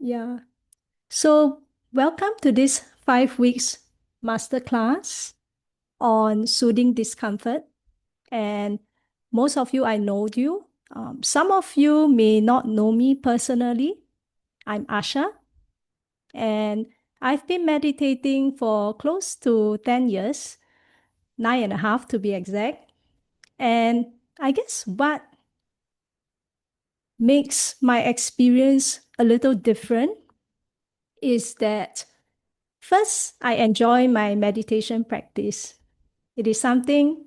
Yeah. So, welcome to this 5 weeks masterclass on soothing discomfort. And most of you, I know you. Some of you may not know me personally. I'm Asha, and I've been meditating for close to 10 years, 9.5 to be exact. And I guess what makes my experience a little different is that first, I enjoy my meditation practice. It is something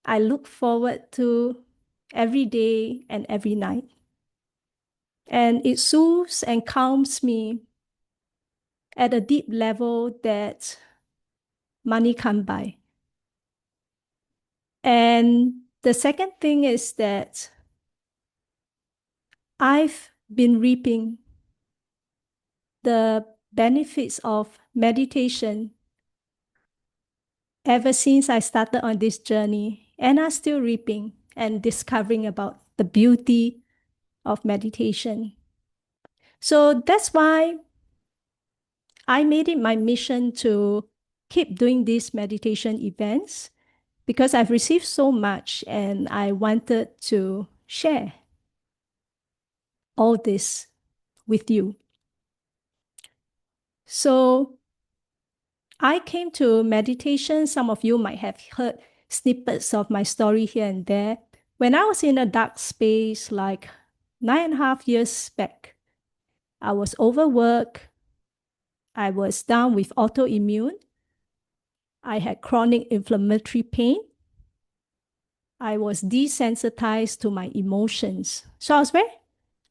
I look forward to every day and every night. And it soothes and calms me at a deep level that money can't buy. And the second thing is that I've been reaping the benefits of meditation ever since I started on this journey, and I'm still reaping and discovering about the beauty of meditation. So that's why I made it my mission to keep doing these meditation events because I've received so much and I wanted to share all this with you. So I came to meditation. Some of you might have heard snippets of my story here and there. When I was in a dark space like 9.5 years back, I was overworked. I was down with autoimmune. I had chronic inflammatory pain. I was desensitized to my emotions. So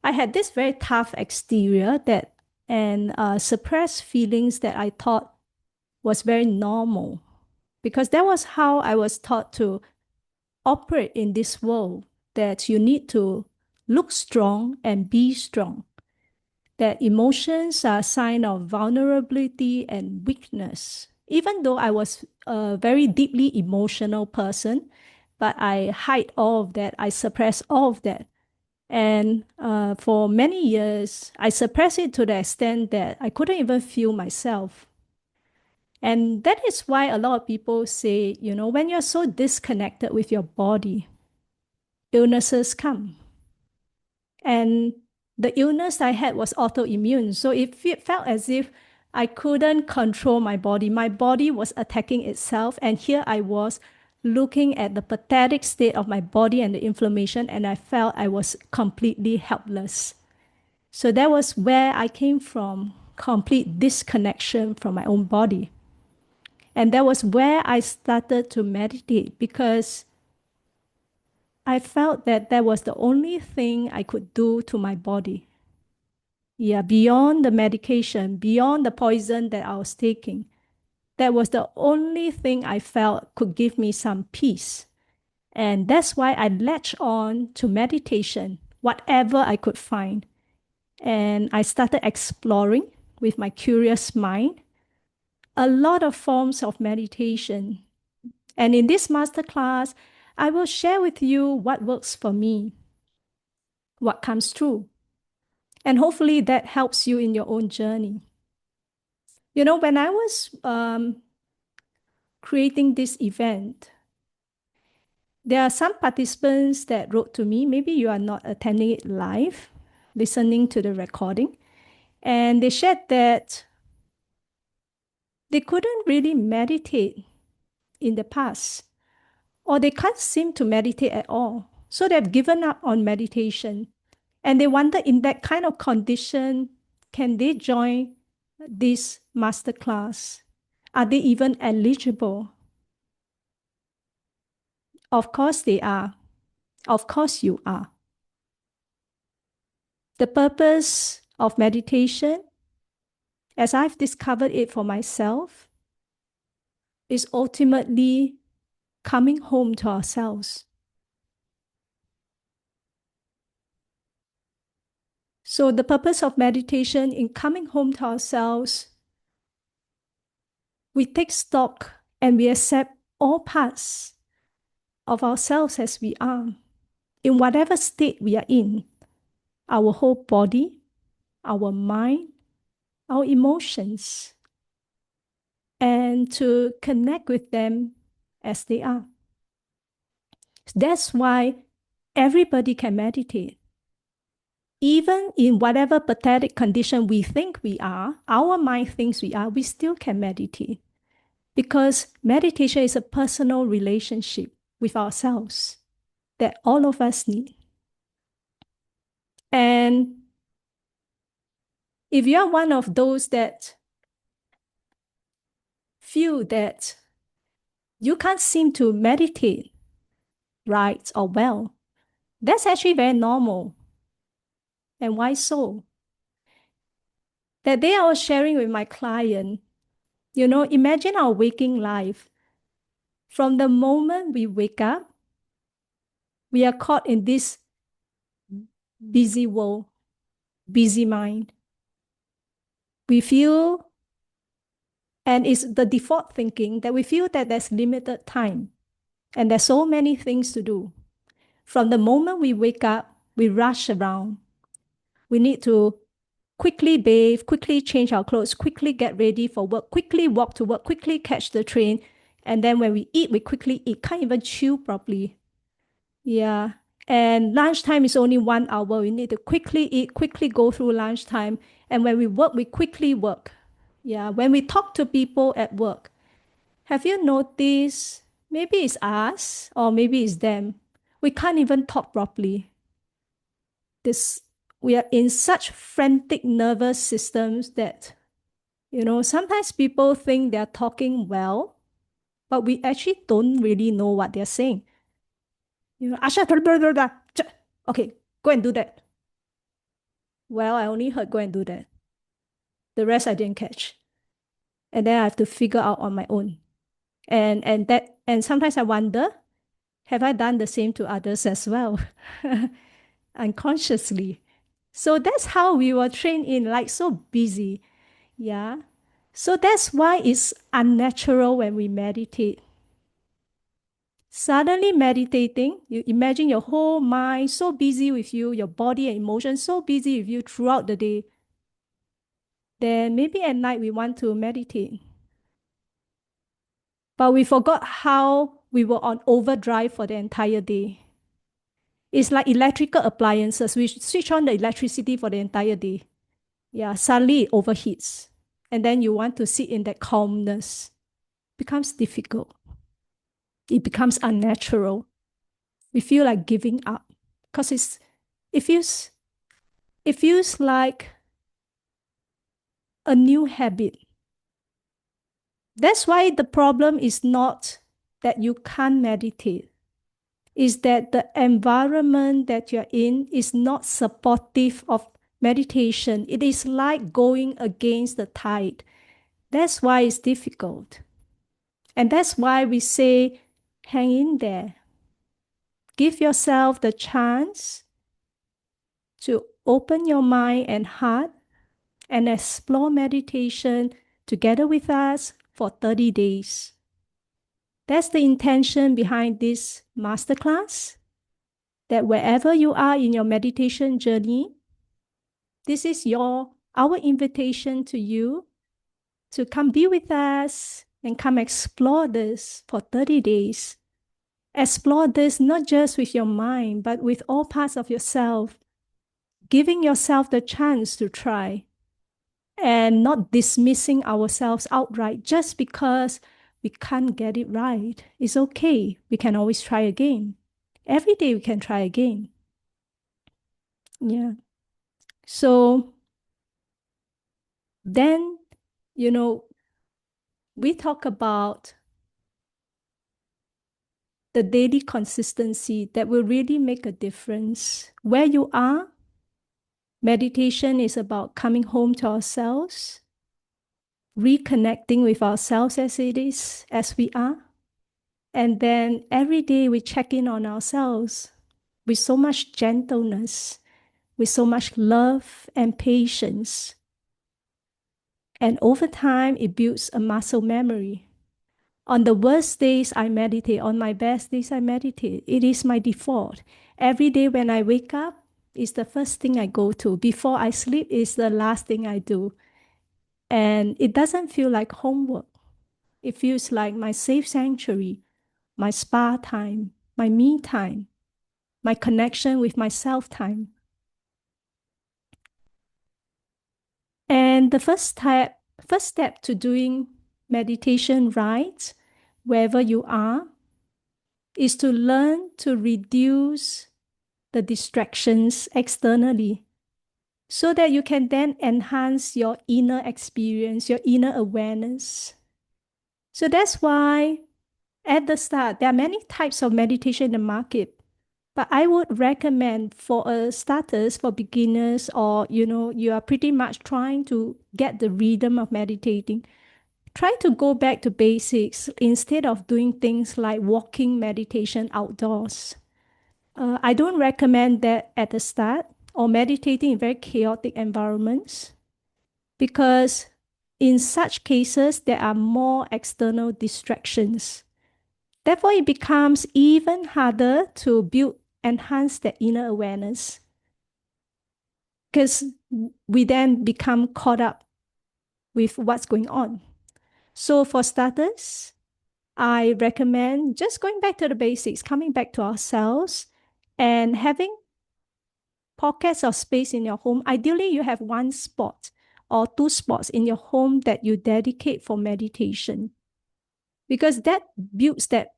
I had this very tough exterior that and suppressed feelings that I thought was very normal because that was how I was taught to operate in this world, that you need to look strong and be strong, that emotions are a sign of vulnerability and weakness. Even though I was a very deeply emotional person, but I hide all of that, I suppress all of that. And for many years, I suppressed it to the extent that I couldn't even feel myself. And that is why a lot of people say, when you're so disconnected with your body, illnesses come. And the illness I had was autoimmune. So it felt as if I couldn't control my body. My body was attacking itself. And here I was looking at the pathetic state of my body and the inflammation, and I felt I was completely helpless. So that was where I came from, complete disconnection from my own body. And that was where I started to meditate because I felt that that was the only thing I could do to my body. Yeah, beyond the medication, beyond the poison that I was taking, that was the only thing I felt could give me some peace. And that's why I latched on to meditation, whatever I could find. And I started exploring with my curious mind a lot of forms of meditation. And in this masterclass, I will share with you what works for me, what comes true. And hopefully that helps you in your own journey. When I was creating this event, there are some participants that wrote to me. Maybe you are not attending it live, listening to the recording. And they shared that they couldn't really meditate in the past, or they can't seem to meditate at all. So they've given up on meditation. And they wonder, in that kind of condition, can they join this masterclass? Are they even eligible? Of course they are. Of course you are. The purpose of meditation, as I've discovered it for myself, is ultimately coming home to ourselves. So the purpose of meditation in coming home to ourselves, we take stock and we accept all parts of ourselves as we are, in whatever state we are in, our whole body, our mind, our emotions, and to connect with them as they are. That's why everybody can meditate. Even in whatever pathetic condition we think we are, our mind thinks we are, we still can meditate. Because meditation is a personal relationship with ourselves that all of us need. And if you're one of those that feel that you can't seem to meditate right or well, that's actually very normal. And why so? That day I was sharing with my client, imagine our waking life. From the moment we wake up, we are caught in this busy world, busy mind. We feel, and it's the default thinking that we feel that there's limited time and there's so many things to do. From the moment we wake up, we rush around. We need to quickly bathe, quickly change our clothes, quickly get ready for work, quickly walk to work, quickly catch the train. And then when we eat, we quickly eat, can't even chew properly. Yeah. And lunchtime is only 1 hour. We need to quickly eat, quickly go through lunchtime. And when we work, we quickly work. Yeah. When we talk to people at work, have you noticed maybe it's us or maybe it's them? We can't even talk properly. We are in such frantic nervous systems that, sometimes people think they're talking well, but we actually don't really know what they're saying. Asha, okay, go and do that. Well, I only heard go and do that. The rest I didn't catch. And then I have to figure out on my own. And sometimes I wonder, have I done the same to others as well? Unconsciously. So that's how we were trained in, like so busy. Yeah. So that's why it's unnatural when we meditate. Suddenly meditating, you imagine your whole mind so busy with you, your body and emotions so busy with you throughout the day. Then maybe at night we want to meditate. But we forgot how we were on overdrive for the entire day. It's like electrical appliances. We switch on the electricity for the entire day. Yeah, suddenly it overheats. And then you want to sit in that calmness. It becomes difficult. It becomes unnatural. We feel like giving up because it feels like a new habit. That's why the problem is not that you can't meditate. Is that the environment that you're in is not supportive of meditation. It is like going against the tide. That's why it's difficult. And that's why we say, hang in there. Give yourself the chance to open your mind and heart and explore meditation together with us for 30 days. That's the intention behind this masterclass, that wherever you are in your meditation journey, this is our invitation to you to come be with us and come explore this for 30 days. Explore this not just with your mind, but with all parts of yourself, giving yourself the chance to try and not dismissing ourselves outright just because we can't get it right. It's okay. We can always try again. Every day we can try again. Yeah. So then, we talk about the daily consistency that will really make a difference. Where you are, meditation is about coming home to ourselves, reconnecting with ourselves as we are. And then every day we check in on ourselves with so much gentleness, with so much love and patience. And over time, it builds a muscle memory. On the worst days, I meditate. On my best days, I meditate. It is my default. Every day when I wake up, is the first thing I go to. Before I sleep is the last thing I do. And it doesn't feel like homework. It feels like my safe sanctuary, my spa time, my me time, my connection with myself time. And the first step to doing meditation right, wherever you are, is to learn to reduce the distractions externally so that you can then enhance your inner experience, your inner awareness. So that's why at the start, there are many types of meditation in the market. But I would recommend for starters, for beginners, or you are pretty much trying to get the rhythm of meditating. Try to go back to basics instead of doing things like walking meditation outdoors. I don't recommend that at the start or meditating in very chaotic environments because in such cases, there are more external distractions. Therefore, it becomes even harder to enhance the inner awareness because we then become caught up with what's going on. So for starters, I recommend just going back to the basics, coming back to ourselves and having pockets of space in your home. Ideally, you have one spot or two spots in your home that you dedicate for meditation because that builds that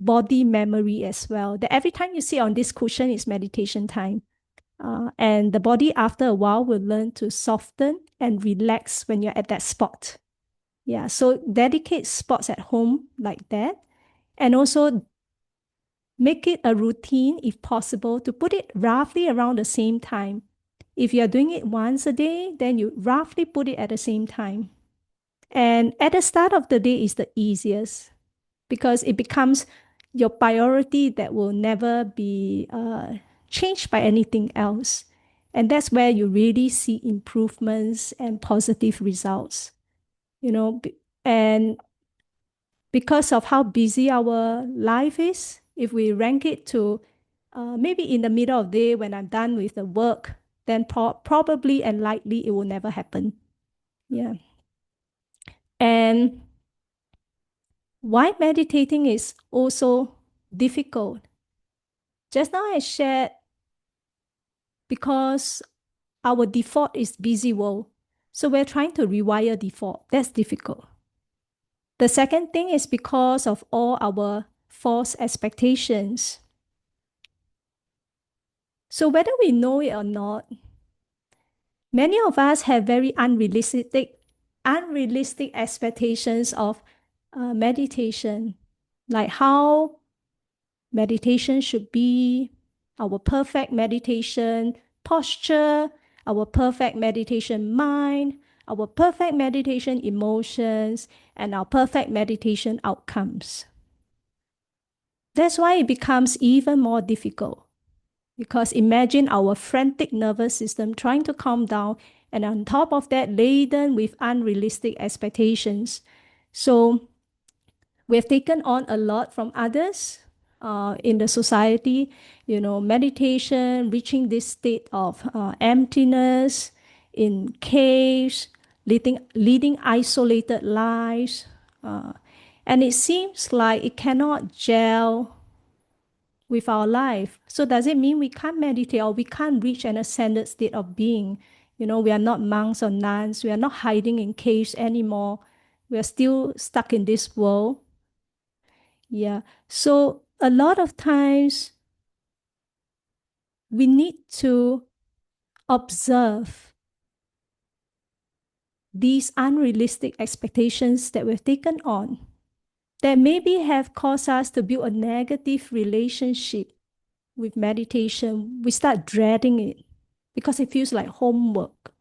body memory as well. That every time you sit on this cushion is meditation time. And the body, after a while, will learn to soften and relax when you're at that spot. Yeah, so dedicate spots at home like that. And also make it a routine, if possible, to put it roughly around the same time. If you're doing it once a day, then you roughly put it at the same time. And at the start of the day is the easiest because it becomes your priority that will never be changed by anything else. And that's where you really see improvements and positive results, and because of how busy our life is, if we rank it to maybe in the middle of the day when I'm done with the work, then probably and likely it will never happen. Yeah. And why meditating is also difficult. Just now I shared because our default is busy world. So we're trying to rewire default. That's difficult. The second thing is because of all our false expectations. So whether we know it or not, many of us have very unrealistic expectations of meditation, like how meditation should be, our perfect meditation posture, our perfect meditation mind, our perfect meditation emotions, and our perfect meditation outcomes. That's why it becomes even more difficult. Because imagine our frantic nervous system trying to calm down, and on top of that, laden with unrealistic expectations. So we have taken on a lot from others in the society, meditation, reaching this state of emptiness in caves, leading isolated lives. And it seems like it cannot gel with our life. So does it mean we can't meditate or we can't reach an ascended state of being? We are not monks or nuns. We are not hiding in caves anymore. We are still stuck in this world. Yeah. So a lot of times we need to observe these unrealistic expectations that we've taken on that maybe have caused us to build a negative relationship with meditation. We start dreading it because it feels like homework.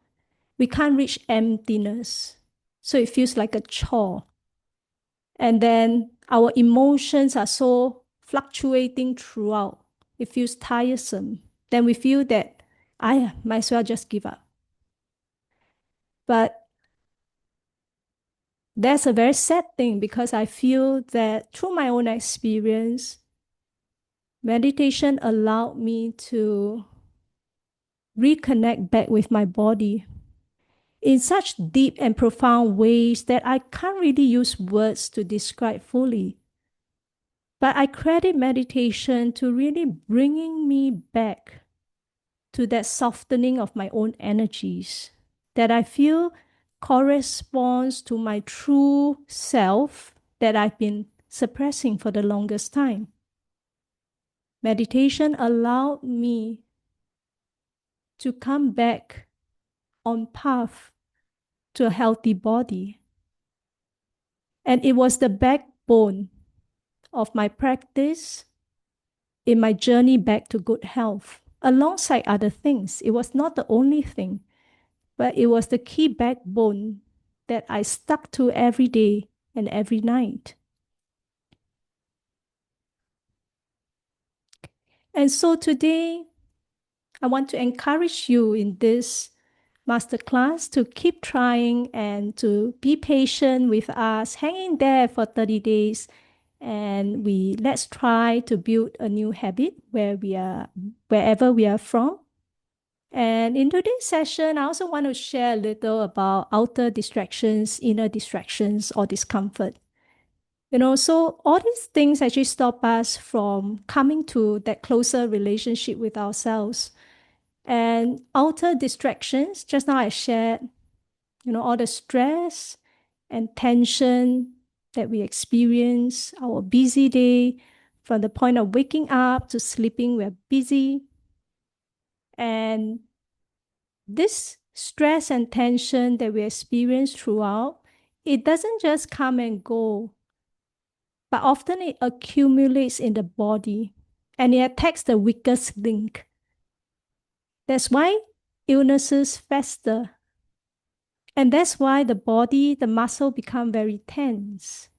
We can't reach emptiness. So it feels like a chore. And then our emotions are so fluctuating throughout. It feels tiresome. Then we feel that I might as well just give up. But that's a very sad thing because I feel that through my own experience, meditation allowed me to reconnect back with my body in such deep and profound ways that I can't really use words to describe fully. But I credit meditation to really bringing me back to that softening of my own energies that I feel corresponds to my true self that I've been suppressing for the longest time. Meditation allowed me to come back on path to a healthy body. And it was the backbone of my practice in my journey back to good health, alongside other things. It was not the only thing, but it was the key backbone that I stuck to every day and every night. And so today, I want to encourage you in this masterclass to keep trying and to be patient with us, hang in there for 30 days. And let's try to build a new habit wherever we are from. And in today's session, I also want to share a little about outer distractions, inner distractions, or discomfort. So all these things actually stop us from coming to that closer relationship with ourselves. And outer distractions, just now I shared, all the stress and tension that we experience, our busy day, from the point of waking up to sleeping, we're busy. And this stress and tension that we experience throughout, it doesn't just come and go, but often it accumulates in the body and it attacks the weakest link. That's why illnesses fester. And that's why the body, the muscle become very tense.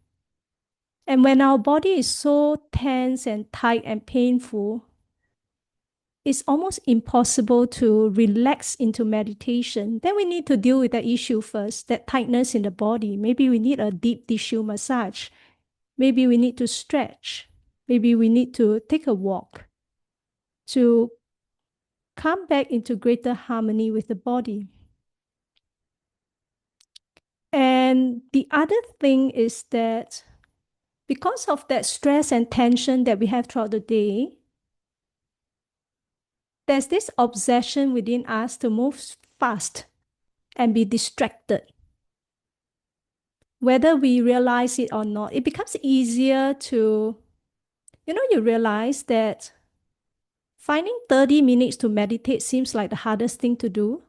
And when our body is so tense and tight and painful, it's almost impossible to relax into meditation. Then we need to deal with the issue first, that tightness in the body. Maybe we need a deep tissue massage. Maybe we need to stretch. Maybe we need to take a walk to come back into greater harmony with the body. And the other thing is that because of that stress and tension that we have throughout the day, there's this obsession within us to move fast and be distracted. Whether we realize it or not, it becomes easier to, you realize that finding 30 minutes to meditate seems like the hardest thing to do,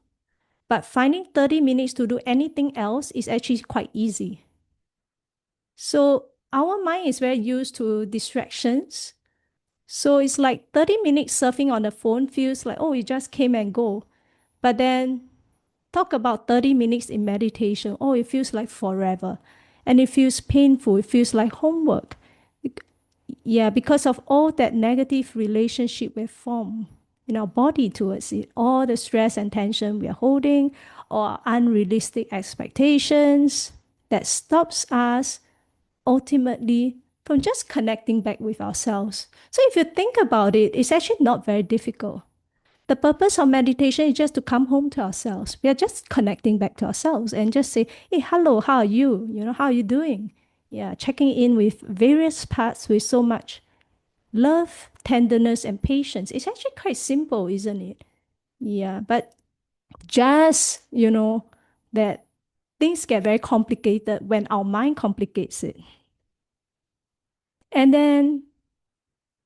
but finding 30 minutes to do anything else is actually quite easy. So our mind is very used to distractions. So it's like 30 minutes surfing on the phone feels like, oh, it just came and go. But then talk about 30 minutes in meditation. Oh, it feels like forever. And it feels painful. It feels like homework. Yeah, because of all that negative relationship we form in our body towards it, all the stress and tension we are holding, or unrealistic expectations that stops us ultimately from just connecting back with ourselves. So if you think about it, it's actually not very difficult. The purpose of meditation is just to come home to ourselves. We are just connecting back to ourselves and just say, hey, hello, how are you? How are you doing? Yeah, checking in with various parts with so much love, tenderness, and patience. It's actually quite simple, isn't it? Yeah, but just, that things get very complicated when our mind complicates it. And then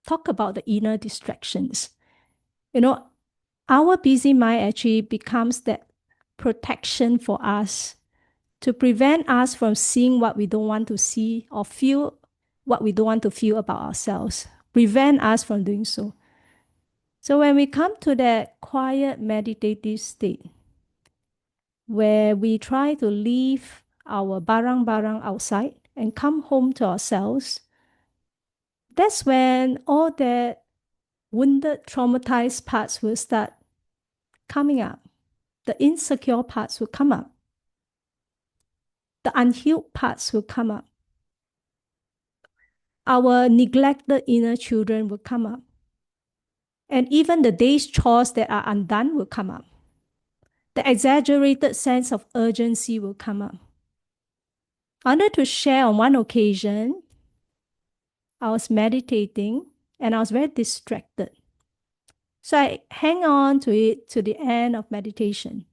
talk about the inner distractions. Our busy mind actually becomes that protection for us to prevent us from seeing what we don't want to see or feel what we don't want to feel about ourselves, prevent us from doing so. So when we come to that quiet meditative state, where we try to leave our barang-barang outside and come home to ourselves, that's when all that wounded, traumatized parts will start coming up. The insecure parts will come up. The unhealed parts will come up. Our neglected inner children will come up. And even the day's chores that are undone will come up. The exaggerated sense of urgency will come up. I wanted to share on one occasion, I was meditating and I was very distracted. So I hang on to it to the end of meditation.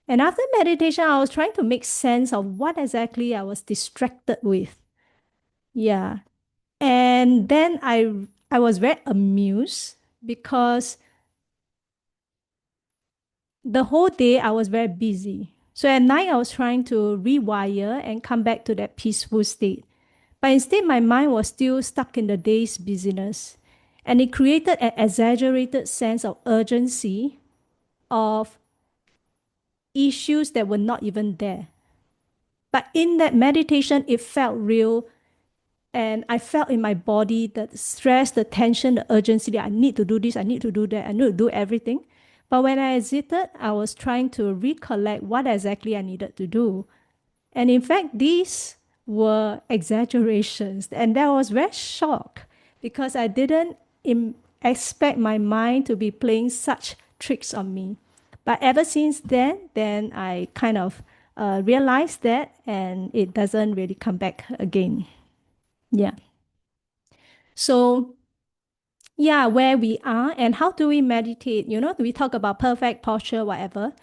And after meditation, I was trying to make sense of what exactly I was distracted with. Yeah. And then I was very amused because the whole day I was very busy. So at night I was trying to rewire and come back to that peaceful state. But instead my mind was still stuck in the day's busyness. And it created an exaggerated sense of urgency of issues that were not even there. But in that meditation, it felt real. And I felt in my body the stress, the tension, the urgency that I need to do this, I need to do that, I need to do everything. But when I exited, I was trying to recollect what exactly I needed to do. And in fact, these were exaggerations. And that was very shocked because I didn't expect my mind to be playing such tricks on me. But ever since then I kind of realized that and it doesn't really come back again. Yeah. So, yeah, where we are and how do we meditate? We talk about perfect posture, whatever.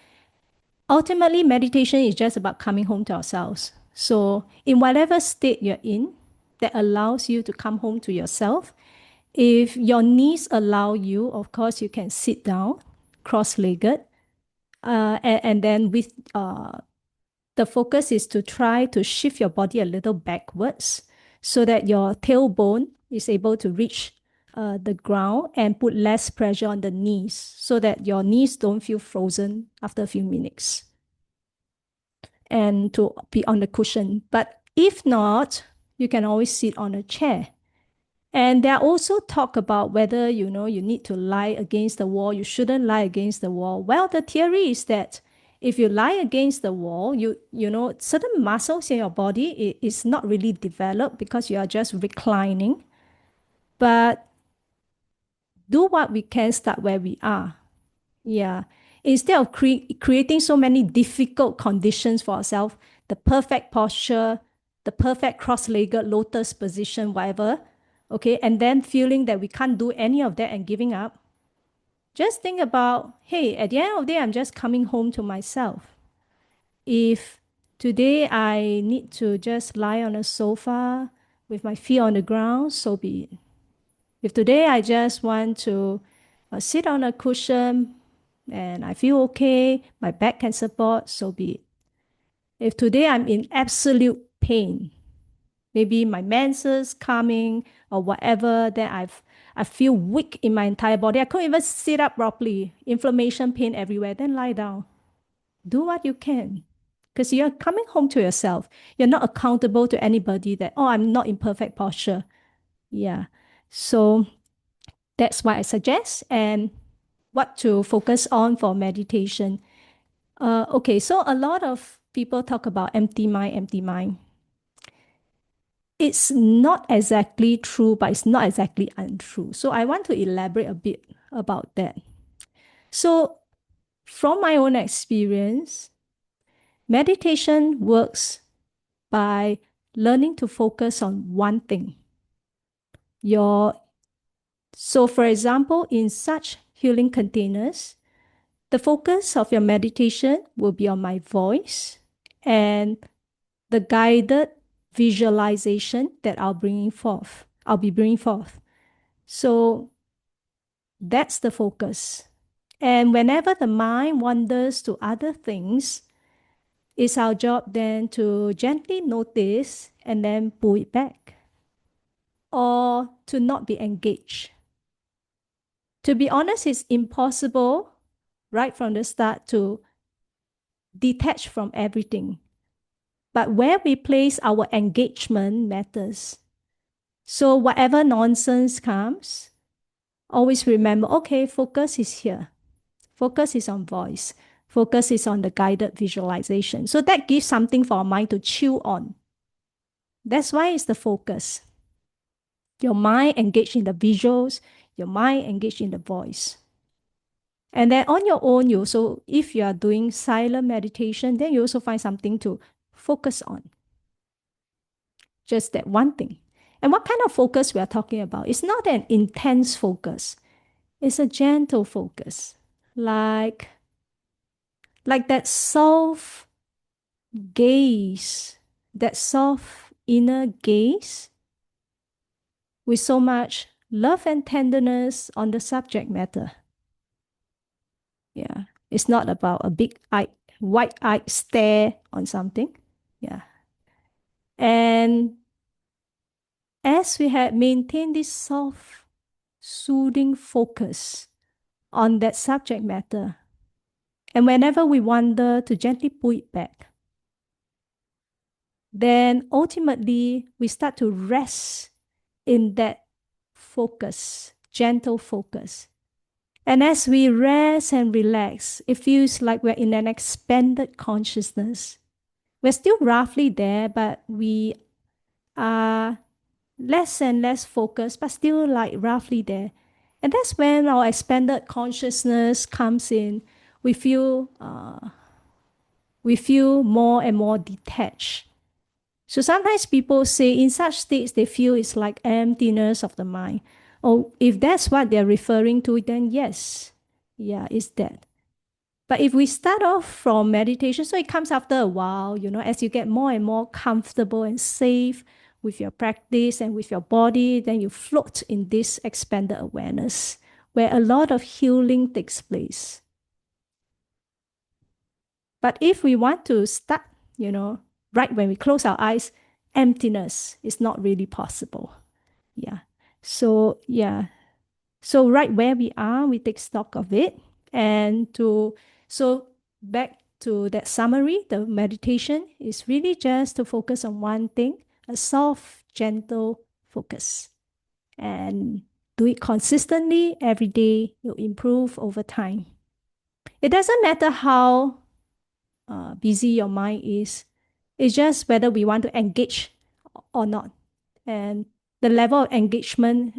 Ultimately, meditation is just about coming home to ourselves. So, in whatever state you're in that allows you to come home to yourself, if your knees allow you, of course, you can sit down cross legged. And then with the focus is to try to shift your body a little backwards so that your tailbone is able to reach the ground and put less pressure on the knees so that your knees don't feel frozen after a few minutes and to be on the cushion. But if not, you can always sit on a chair. And there are also talk about whether, you need to lie against the wall, you shouldn't lie against the wall. Well, the theory is that if you lie against the wall, certain muscles in your body is not really developed because you are just reclining. But do what we can, start where we are. Yeah. Instead of creating so many difficult conditions for ourselves, the perfect posture, the perfect cross-legged lotus position, whatever, okay, and then feeling that we can't do any of that and giving up, just think about, hey, at the end of the day, I'm just coming home to myself. If today I need to just lie on a sofa with my feet on the ground, so be it. If today I just want to sit on a cushion and I feel okay, my back can support, so be it. If today I'm in absolute pain, maybe my menses coming or whatever, then I feel weak in my entire body. I couldn't even sit up properly. Inflammation, pain everywhere. Then lie down. Do what you can. Because you're coming home to yourself. You're not accountable to anybody that, oh, I'm not in perfect posture. Yeah. So that's what I suggest and what to focus on for meditation. Okay, so a lot of people talk about empty mind, empty mind. It's not exactly true, but it's not exactly untrue. So I want to elaborate a bit about that. So, from my own experience, meditation works by learning to focus on one thing. So, for example, in such healing containers, the focus of your meditation will be on my voice and the guided visualization that I'll be bringing forth. So that's the focus. And whenever the mind wanders to other things, it's our job then to gently notice and then pull it back or to not be engaged. To be honest, it's impossible right from the start to detach from everything. But where we place our engagement matters. So whatever nonsense comes, always remember, okay, focus is here. Focus is on voice. Focus is on the guided visualization. So that gives something for our mind to chew on. That's why it's the focus. Your mind engaged in the visuals, your mind engaged in the voice. And then on your own, you also, if you are doing silent meditation, then you also find something to focus on. Just that one thing. And what kind of focus we are talking about? It's not an intense focus. It's a gentle focus. Like that soft gaze, that soft inner gaze with so much love and tenderness on the subject matter. Yeah. It's not about a big eye, wide-eyed stare on something. Yeah. And as we had maintained this soft, soothing focus on that subject matter, and whenever we wander, to gently pull it back, then ultimately we start to rest in that focus, gentle focus. And as we rest and relax, it feels like we're in an expanded consciousness. We're still roughly there, but we are less and less focused, but still like roughly there. And that's when our expanded consciousness comes in. We feel more and more detached. So sometimes people say in such states they feel it's like emptiness of the mind. Oh, if that's what they're referring to, then yes, yeah, it's that. But if we start off from meditation, so it comes after a while, as you get more and more comfortable and safe with your practice and with your body, then you float in this expanded awareness where a lot of healing takes place. But if we want to start, right when we close our eyes, emptiness is not really possible. Yeah. So, yeah. So, right where we are, we take stock of it. So back to that summary, the meditation is really just to focus on one thing, a soft, gentle focus. And do it consistently every day, you'll improve over time. It doesn't matter how busy your mind is. It's just whether we want to engage or not. And the level of engagement.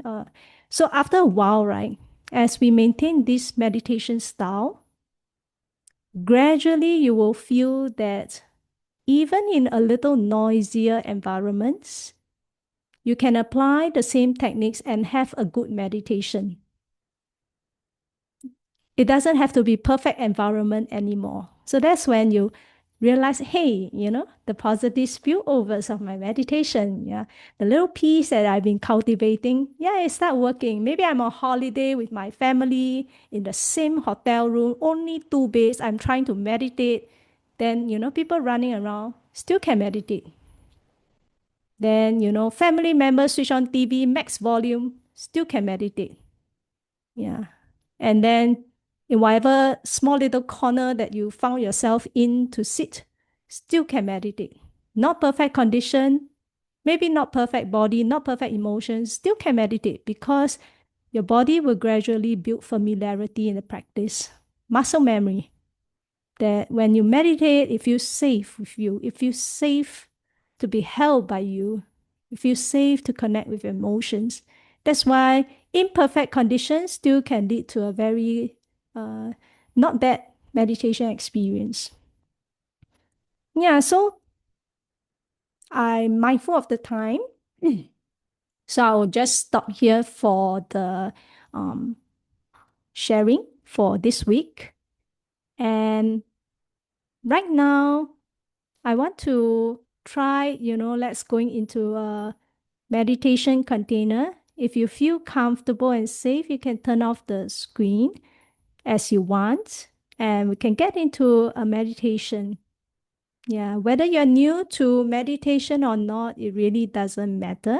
So after a while, right, as we maintain this meditation style, gradually you will feel that even in a little noisier environments, you can apply the same techniques and have a good meditation. It doesn't have to be perfect environment anymore. So that's when you realize, hey, the positive spillovers of my meditation, yeah, the little piece that I've been cultivating, yeah, it start working. Maybe I'm on holiday with my family in the same hotel room, only 2 beds. I'm trying to meditate. Then, people running around still can meditate. Then, family members switch on TV, max volume, still can meditate. Yeah. And then in whatever small little corner that you found yourself in to sit, still can meditate. Not perfect condition, maybe not perfect body, not perfect emotions, still can meditate because your body will gradually build familiarity in the practice. Muscle memory. That when you meditate, it feels safe with you. It feels safe to be held by you. It feels safe to connect with your emotions. That's why imperfect conditions still can lead to a very not bad meditation experience. Yeah, so I'm mindful of the time. So I'll just stop here for the sharing for this week. And right now, I want to try, let's going into a meditation container. If you feel comfortable and safe, you can turn off the screen as you want, and we can get into a meditation. Yeah, whether you're new to meditation or not, it really doesn't matter.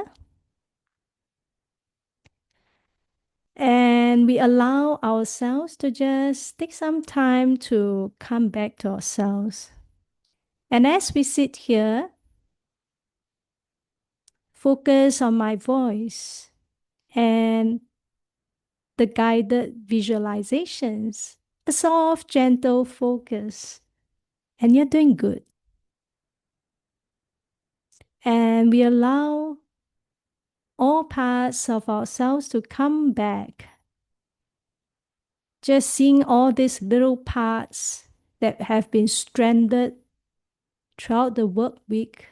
And we allow ourselves to just take some time to come back to ourselves. And as we sit here, focus on my voice and the guided visualizations, a soft, gentle focus. And you're doing good. And we allow all parts of ourselves to come back. Just seeing all these little parts that have been stranded throughout the work week,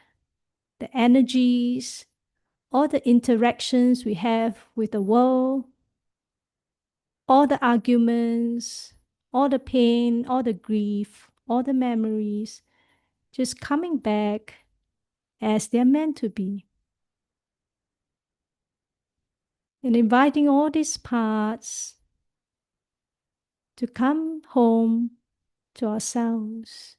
the energies, all the interactions we have with the world, all the arguments, all the pain, all the grief, all the memories, just coming back as they're meant to be. And inviting all these parts to come home to ourselves.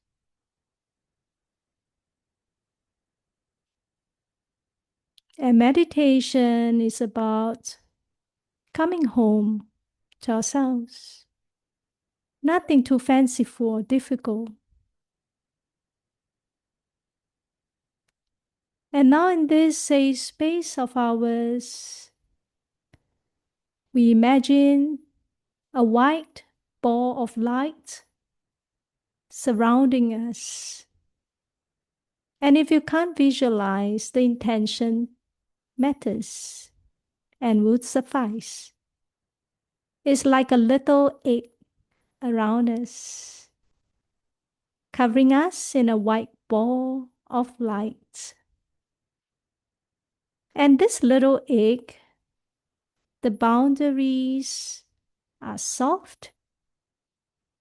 And meditation is about coming home to ourselves. Nothing too fanciful or difficult. And now in this safe space of ours, we imagine a white ball of light surrounding us. And if you can't visualize, the intention matters and would suffice. It's like a little egg around us, covering us in a white ball of light. And this little egg, the boundaries are soft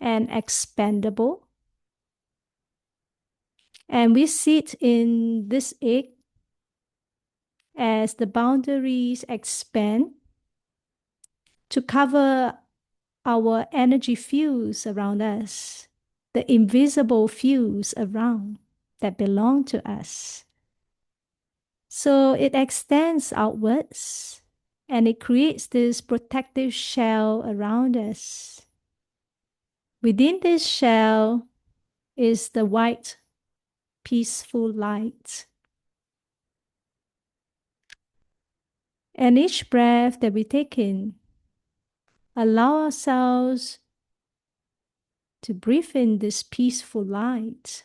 and expandable. And we sit in this egg as the boundaries expand to cover our energy fields around us, the invisible fields around that belong to us. So it extends outwards and it creates this protective shell around us. Within this shell is the white, peaceful light. And each breath that we take in, allow ourselves to breathe in this peaceful light.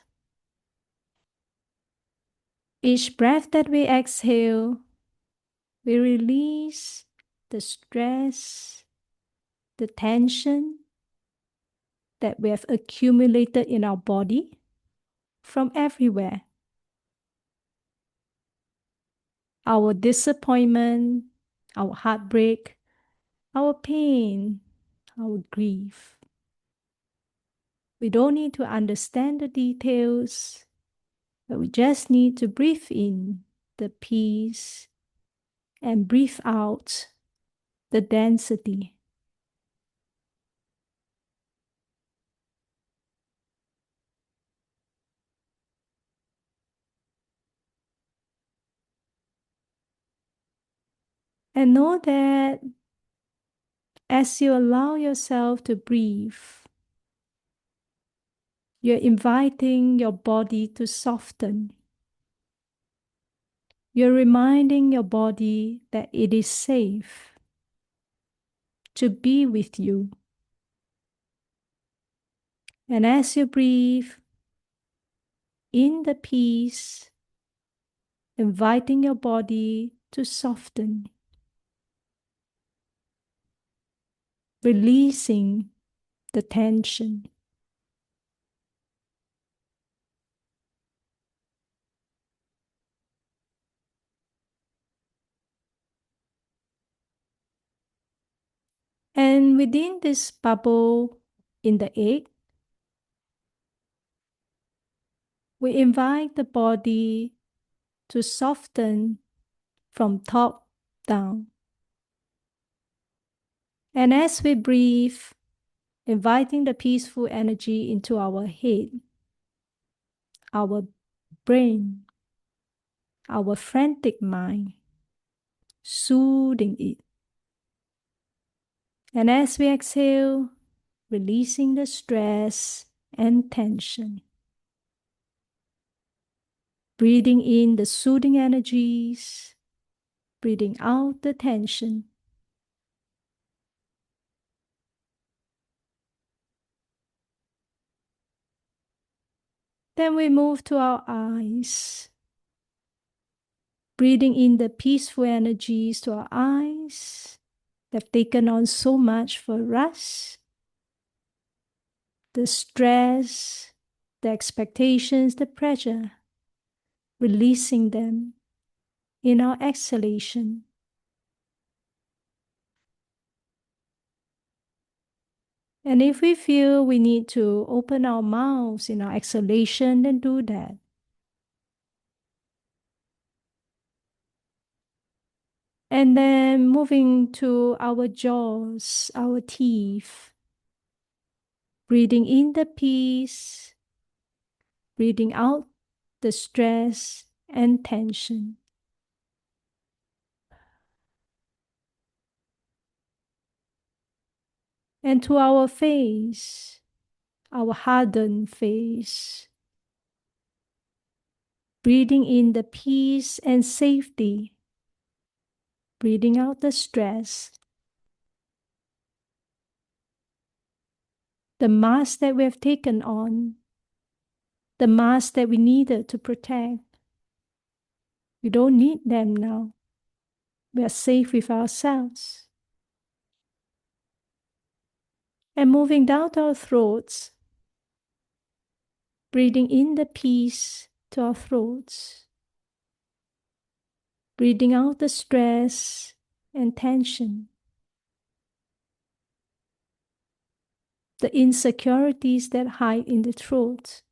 Each breath that we exhale, we release the stress, the tension that we have accumulated in our body from everywhere. Our disappointment, our heartbreak, our pain, our grief. We don't need to understand the details, but we just need to breathe in the peace and breathe out the density. And know that as you allow yourself to breathe, you're inviting your body to soften. You're reminding your body that it is safe to be with you. And as you breathe in the peace, inviting your body to soften, releasing the tension. And within this bubble in the egg, we invite the body to soften from top down. And as we breathe, inviting the peaceful energy into our head, our brain, our frantic mind, soothing it. And as we exhale, releasing the stress and tension. Breathing in the soothing energies, breathing out the tension. Then we move to our eyes. Breathing in the peaceful energies to our eyes. They've taken on so much for us. The stress, the expectations, the pressure. Releasing them in our exhalation. And if we feel we need to open our mouths in our exhalation, then do that. And then moving to our jaws, our teeth. Breathing in the peace, breathing out the stress and tension. And to our face, our hardened face. Breathing in the peace and safety. Breathing out the stress. The mask that we have taken on. The mask that we needed to protect. We don't need them now. We are safe with ourselves. And moving down to our throats. Breathing in the peace to our throats. Breathing out the stress and tension. The insecurities that hide in the throat.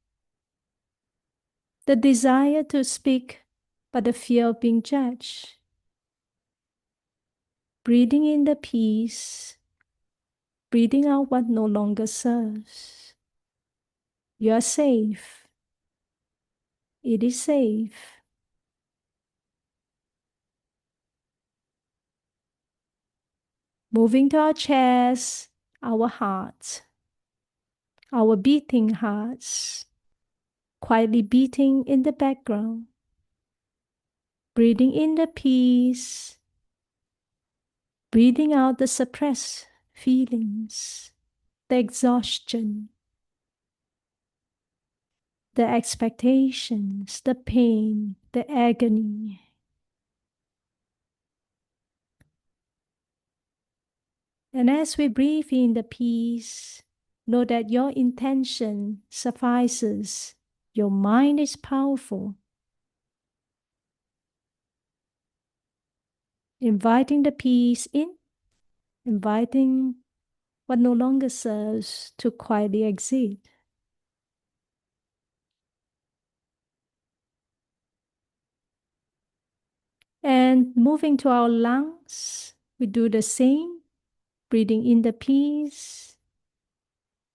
The desire to speak, but the fear of being judged. Breathing in the peace. Breathing out what no longer serves. You are safe. It is safe. Moving to our chest, our heart, our beating hearts, quietly beating in the background. Breathing in the peace, breathing out the suppressed feelings, the exhaustion, the expectations, the pain, the agony. And as we breathe in the peace, know that your intention suffices. Your mind is powerful. Inviting the peace in, inviting what no longer serves to quietly exit. And moving to our lungs, we do the same. Breathing in the peace,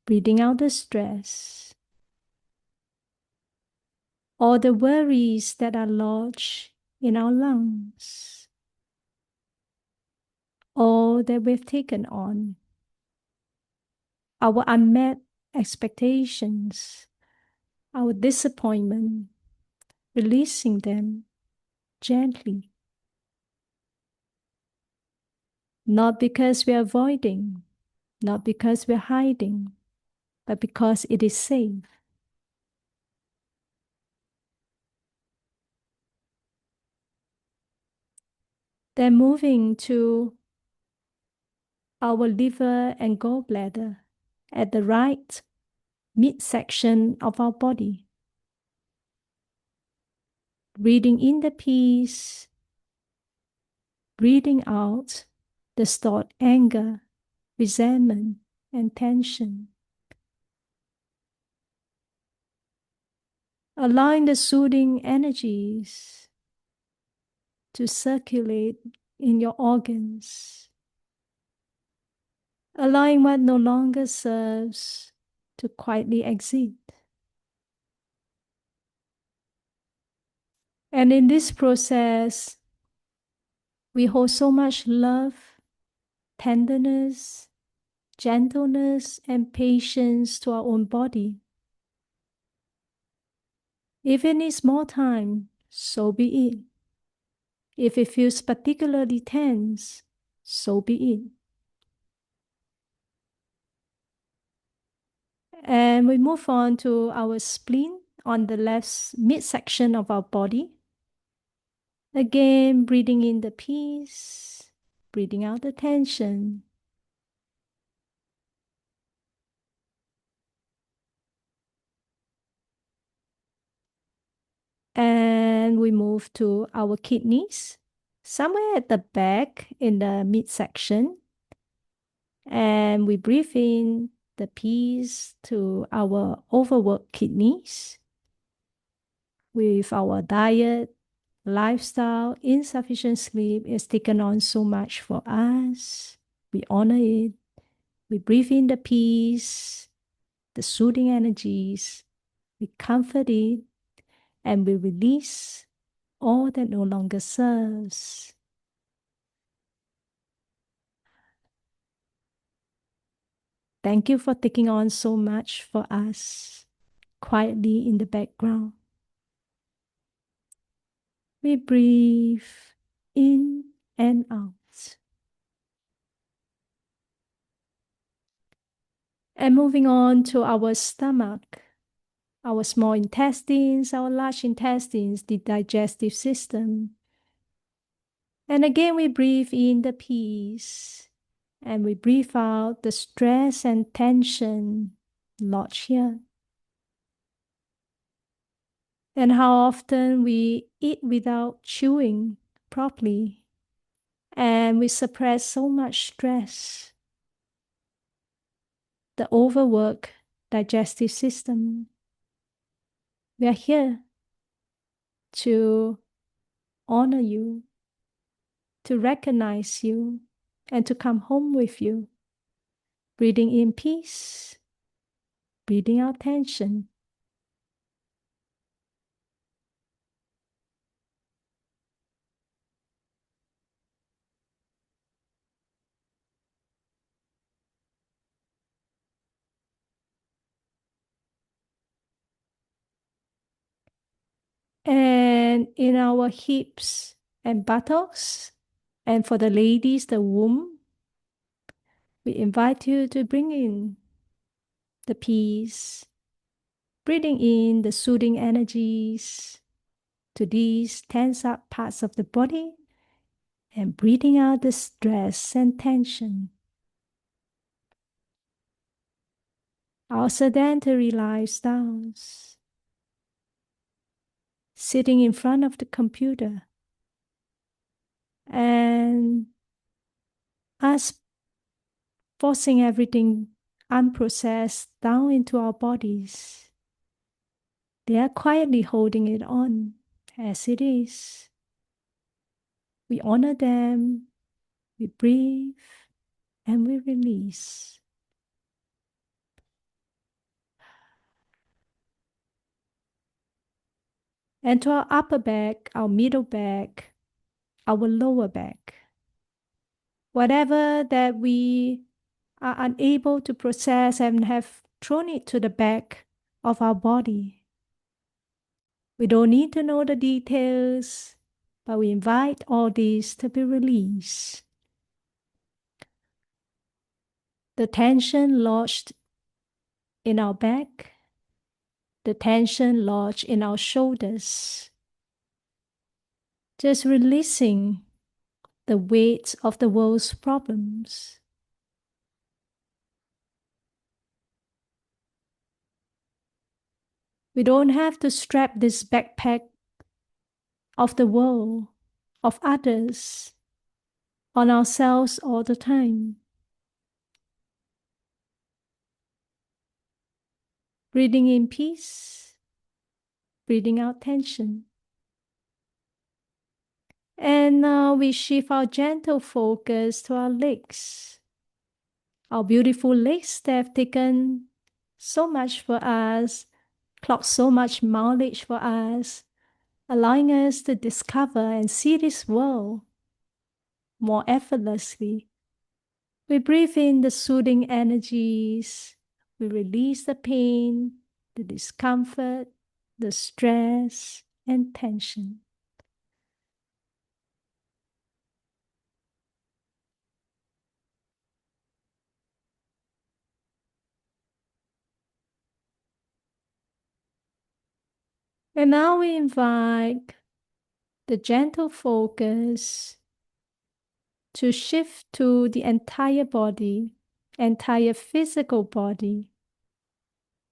breathing out the stress. All the worries that are lodged in our lungs. All that we've taken on. Our unmet expectations, our disappointment, releasing them gently. Not because we're avoiding, not because we're hiding, but because it is safe. Then moving to our liver and gallbladder at the right midsection of our body. Breathing in the peace, breathing out the stored anger, resentment, and tension. Allowing the soothing energies to circulate in your organs. Allowing what no longer serves to quietly exit. And in this process, we hold so much love, tenderness, gentleness, and patience to our own body. If it needs more time, so be it. If it feels particularly tense, so be it. And we move on to our spleen on the left midsection of our body. Again, breathing in the peace, breathing out the tension. And we move to our kidneys, somewhere at the back in the midsection. And we breathe in the peace to our overworked kidneys. With our diet, lifestyle, insufficient sleep is taken on so much for us. We honor it. We breathe in the peace, the soothing energies. We comfort it, and we release all that no longer serves. Thank you for taking on so much for us, quietly in the background. We breathe in and out. And moving on to our stomach, our small intestines, our large intestines, the digestive system. And again, we breathe in the peace, and we breathe out the stress and tension lodged here. And how often we eat without chewing properly, and we suppress so much stress. The overworked digestive system. We are here to honor you, to recognize you, and to come home with you. Breathing in peace, breathing out tension. And in our hips and buttocks, and for the ladies, the womb, we invite you to bring in the peace, breathing in the soothing energies to these tense up parts of the body, and breathing out the stress and tension. Our sedentary lifestyles, sitting in front of the computer, and us forcing everything unprocessed down into our bodies. They are quietly holding it on as it is. We honor them, we breathe, and we release. And to our upper back, our middle back, our lower back. Whatever that we are unable to process and have thrown it to the back of our body. We don't need to know the details, but we invite all these to be released. The tension lodged in our back, the tension lodged in our shoulders. Just releasing the weight of the world's problems. We don't have to strap this backpack of the world, of others, on ourselves all the time. Breathing in peace, breathing out tension. And now we shift our gentle focus to our legs. Our beautiful legs that have taken so much for us, clocked so much mileage for us, allowing us to discover and see this world more effortlessly. We breathe in the soothing energies. We release the pain, the discomfort, the stress, and tension. And now we invite the gentle focus to shift to the entire body, entire physical body.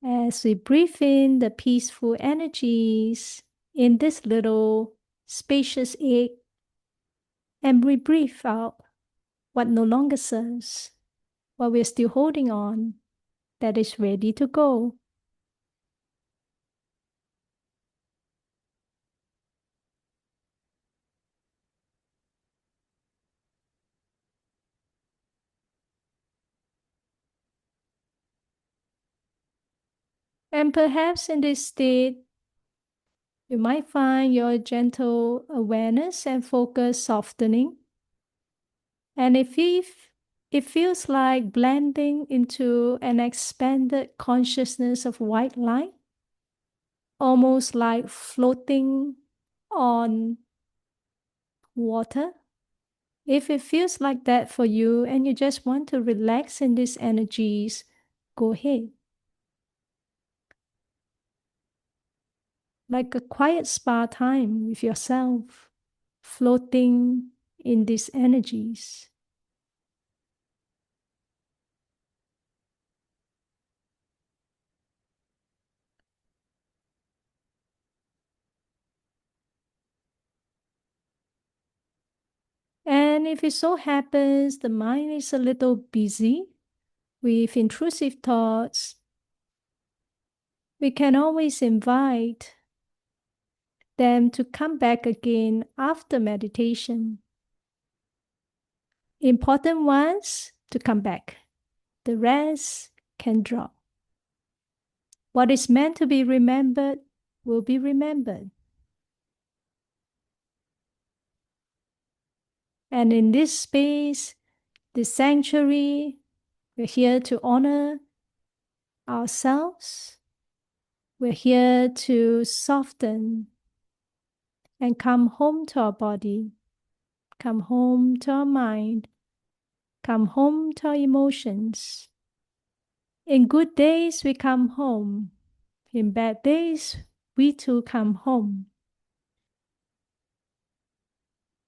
As we breathe in the peaceful energies in this little spacious egg, and we breathe out what no longer serves, what we're still holding on, that is ready to go. And perhaps in this state, you might find your gentle awareness and focus softening. And if it feels like blending into an expanded consciousness of white light, almost like floating on water. If it feels like that for you and you just want to relax in these energies, go ahead. Like a quiet spa time with yourself, floating in these energies. And if it so happens the mind is a little busy with intrusive thoughts, we can always invite them to come back again after meditation. Important ones to come back. The rest can drop. What is meant to be remembered will be remembered. And in this space, this sanctuary, we're here to honor ourselves. We're here to soften and come home to our body, come home to our mind, come home to our emotions. In good days, we come home. In bad days, we too come home.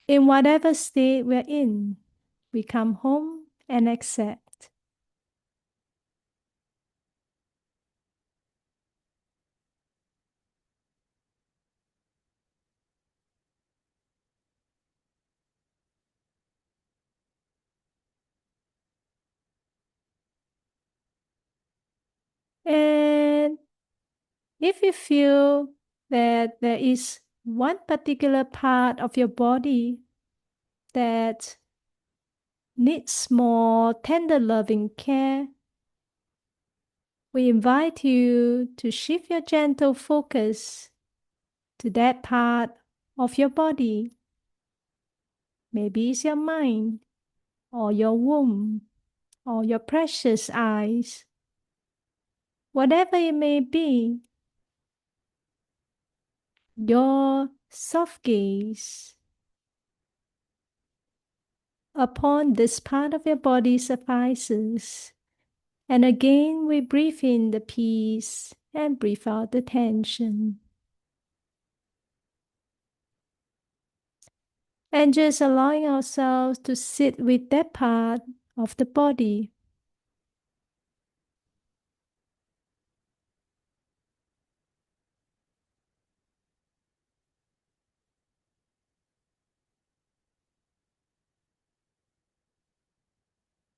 In whatever state we're in, we come home and accept. And if you feel that there is one particular part of your body that needs more tender loving care, we invite you to shift your gentle focus to that part of your body. Maybe it's your mind, or your womb, or your precious eyes. Whatever it may be, your soft gaze upon this part of your body suffices. And again, we breathe in the peace and breathe out the tension. And just allowing ourselves to sit with that part of the body.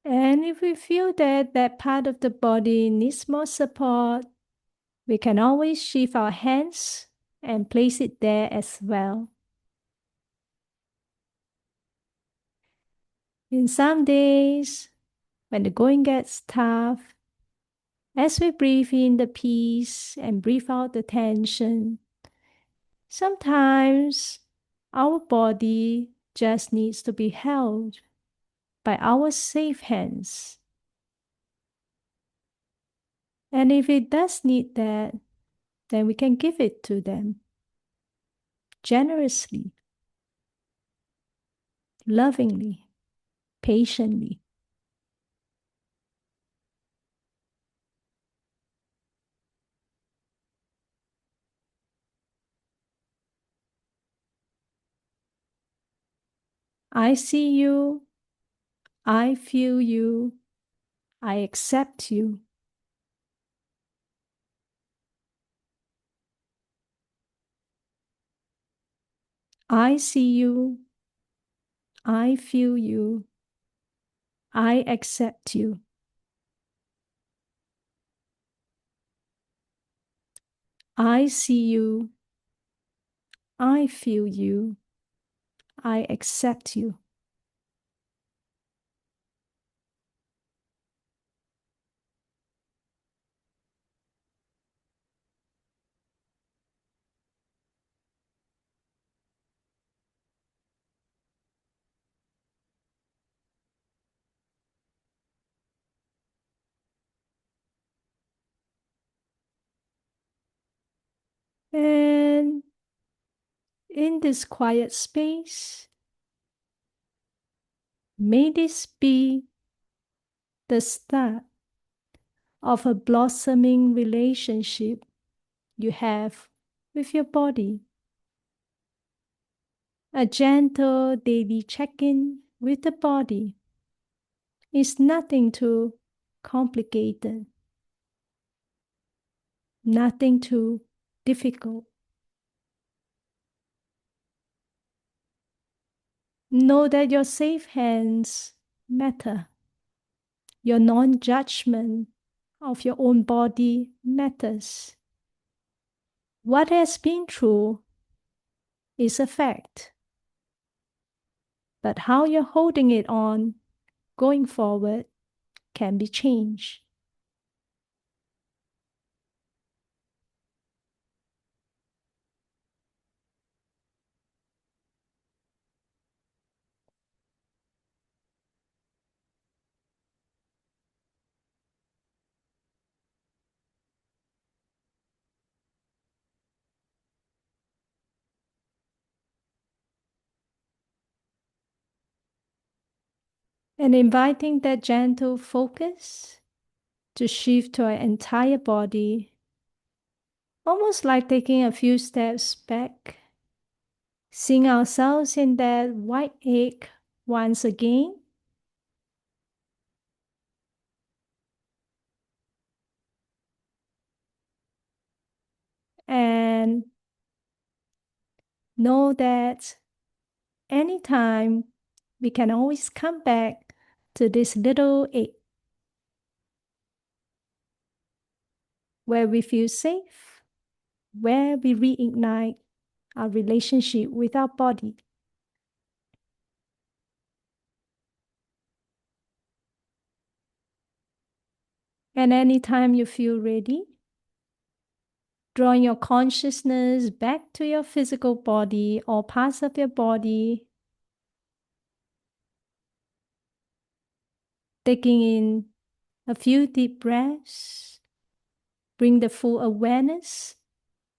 And if we feel that that part of the body needs more support, we can always shift our hands and place it there as well. In some days, when the going gets tough, as we breathe in the peace and breathe out the tension, sometimes our body just needs to be held by our safe hands. And if it does need that, then we can give it to them generously, lovingly, patiently. I see you. I feel you. I accept you. I see you. I feel you. I accept you. I see you. I feel you. I accept you. And in this quiet space, may this be the start of a blossoming relationship you have with your body. A gentle daily check-in with the body is nothing too complicated, nothing too difficult. Know that your safe hands matter. Your non-judgment of your own body matters. What has been true is a fact. But how you're holding it on going forward can be changed. And inviting that gentle focus to shift to our entire body, almost like taking a few steps back, seeing ourselves in that white egg once again, and know that anytime we can always come back to this little egg where we feel safe, where we reignite our relationship with our body. And anytime you feel ready, drawing your consciousness back to your physical body or parts of your body, taking in a few deep breaths, bring the full awareness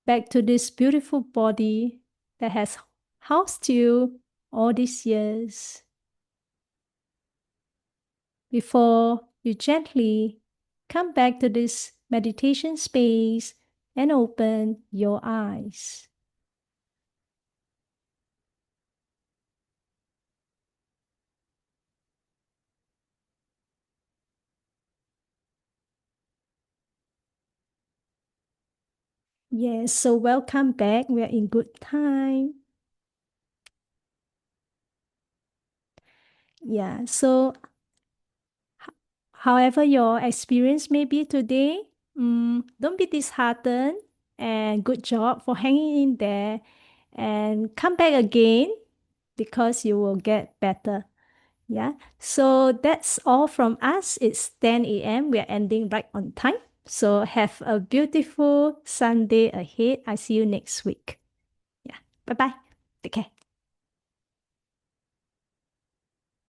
back to this beautiful body that has housed you all these years, before you gently come back to this meditation space and open your eyes. Yes, so welcome back. We are in good time. Yeah, so however your experience may be today, don't be disheartened, and good job for hanging in there, and come back again because you will get better. Yeah, so that's all from us. It's 10 a.m. We are ending right on time. So have a beautiful Sunday ahead. I see you next week. Yeah, bye bye. Take care.